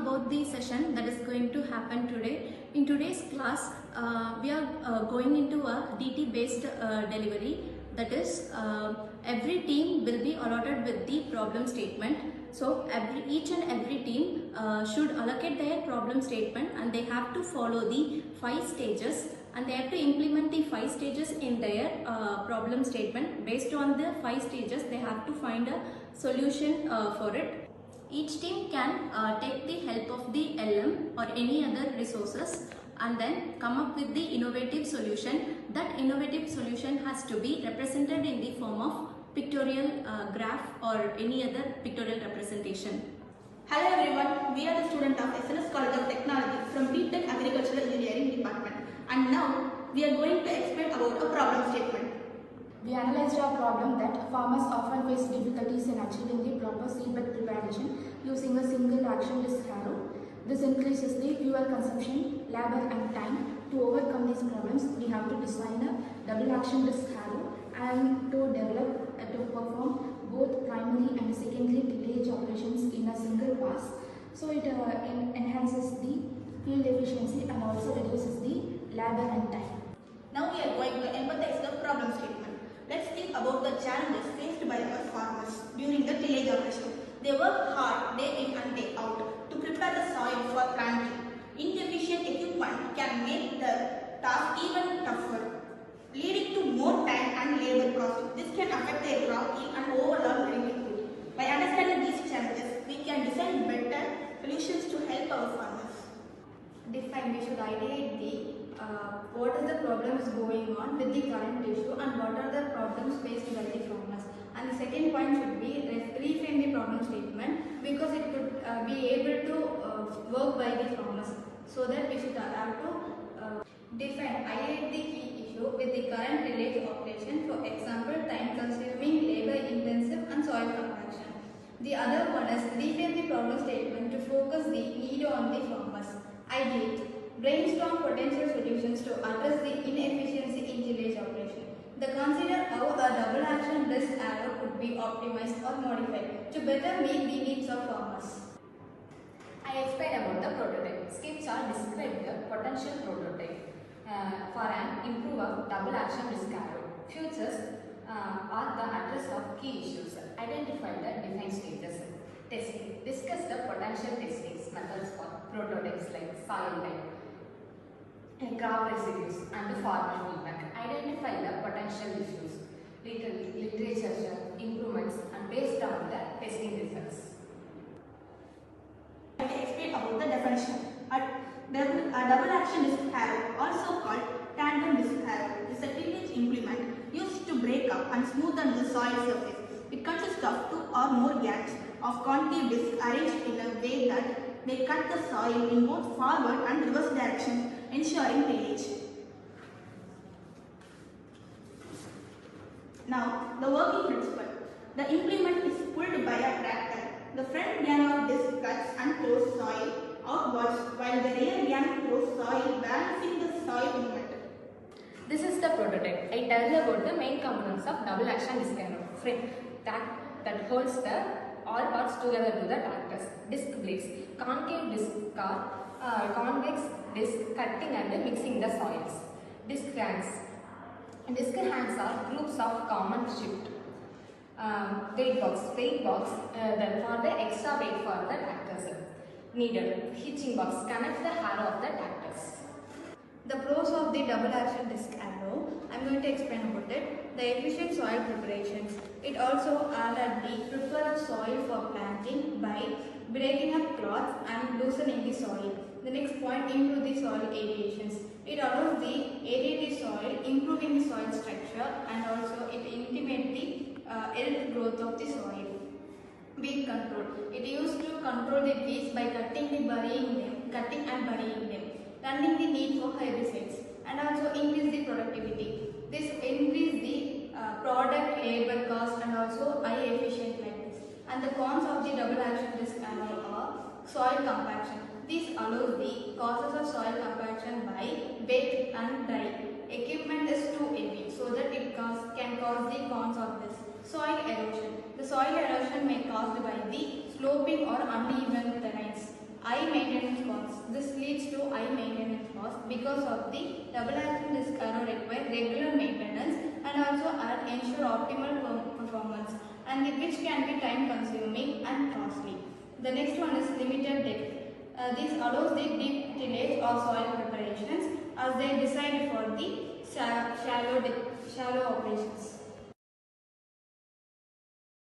about the session that is going to happen today. In today's class, we are going into a DT based delivery. That is, every team will be allotted with the problem statement. So each and every team should allocate their problem statement, and they have to follow the 5 stages, and they have to implement the 5 stages in their problem statement. Based on the 5 stages, they have to find a solution for it. Each team can take the help of the LM or any other resources and then come up with the innovative solution. That innovative solution has to be represented in the form of pictorial graph or any other pictorial representation. Hello everyone, we are the students of SNS College of Technology from B.Tech Agricultural Engineering Department, and now we are going to explain about a problem statement. We analyzed a problem that farmers often face difficulties in achieving the proper seedbed preparation using a single action disc harrow. This increases the fuel consumption, labor and time. To overcome these problems, we have to design a double action disc harrow and to perform both primary and secondary tillage operations in a single pass. So it enhances the field efficiency and also reduces the labor and time. Now we are going to empathize the problem statement. Let's think about the challenges faced by our farmers during the tillage operation. They work hard day in and day out to prepare the soil for planting. Inefficient equipment can make the task even tougher, leading to more time and labor costs. This can affect their crop yield and overall livelihood. By understanding these challenges, we can design better solutions to help our farmers. We should ideate what is the problems going on with the current issue and what are the problems faced by the farmers. And the second point should be reframe the problem statement, because it could be able to work by the farmers. So that we should have to ideate the key issue with the current tillage operation. For example, time consuming, labor intensive and soil compaction. The other one is reframe the problem statement to focus the need on the farmers. Ideate. Brainstorm potential solutions to address the inefficiency in tillage operation. Consider how a double action disc arrow could be optimized or modified to better meet the needs of farmers. I explained about the prototype. Sketch or describe the potential prototype for an improve of double action disc arrow. Futures are the address of key issues. Identify the defined stages. Testing. Discuss the potential testing methods for prototypes like soil type, crop residues and the farmer feedback. Identify the potential issues, literature improvements and based on the testing results. I will explain about the definition. A double action disc harrow, also called tandem disc harrow, is a tillage implement used to break up and smoothen the soil surface. It consists of 2 or more gaps of concave discs arranged in a way that they cut the soil in both forward and reverse directions, ensuring tillage. Now, the working principle. The implement is pulled by a tractor. The front gang of disc cuts and throws soil outwards, while the rear gang throws soil, balancing the soil movement. This is the prototype. I tell you about the main components of double action disc arrow. Frame that holds the all parts together to the tractors. Disc blades, concave disc convex disc cutting and mixing the soils. Disc hands. Disc hands are groups of common shift. Weight box then for the extra weight for the tractors. Needle, hitching box connects the harrow of the tractors. The pros of the double action disc arrow, I am going to explain about it. The efficient soil preparations. It also added the preferred soil for planting by breaking up cloths and loosening the soil. The next point, improve the soil aerations. It allows the aerated soil, improving the soil structure, and also it intimates the health growth of the soil. Weed control. It used to control the weeds by cutting and burying them, turning the need for herbicides, and also increase the productivity. This increase the product labor cost and also high efficient like this. And the cons of the double action disc arrow are soil compaction. This allows the causes of soil compaction by wet and dry. Equipment is too heavy, so that it can cause the cons of this. Soil erosion. The soil erosion may caused by the sloping or uneven terrains. high maintenance costs. This leads to high maintenance costs because of the double action disc arrow require regular maintenance and also ensure optimal performance, and which can be time consuming and costly. The next one is limited depth. This allows the deep tillage or soil preparations as they decide for the shallow operations.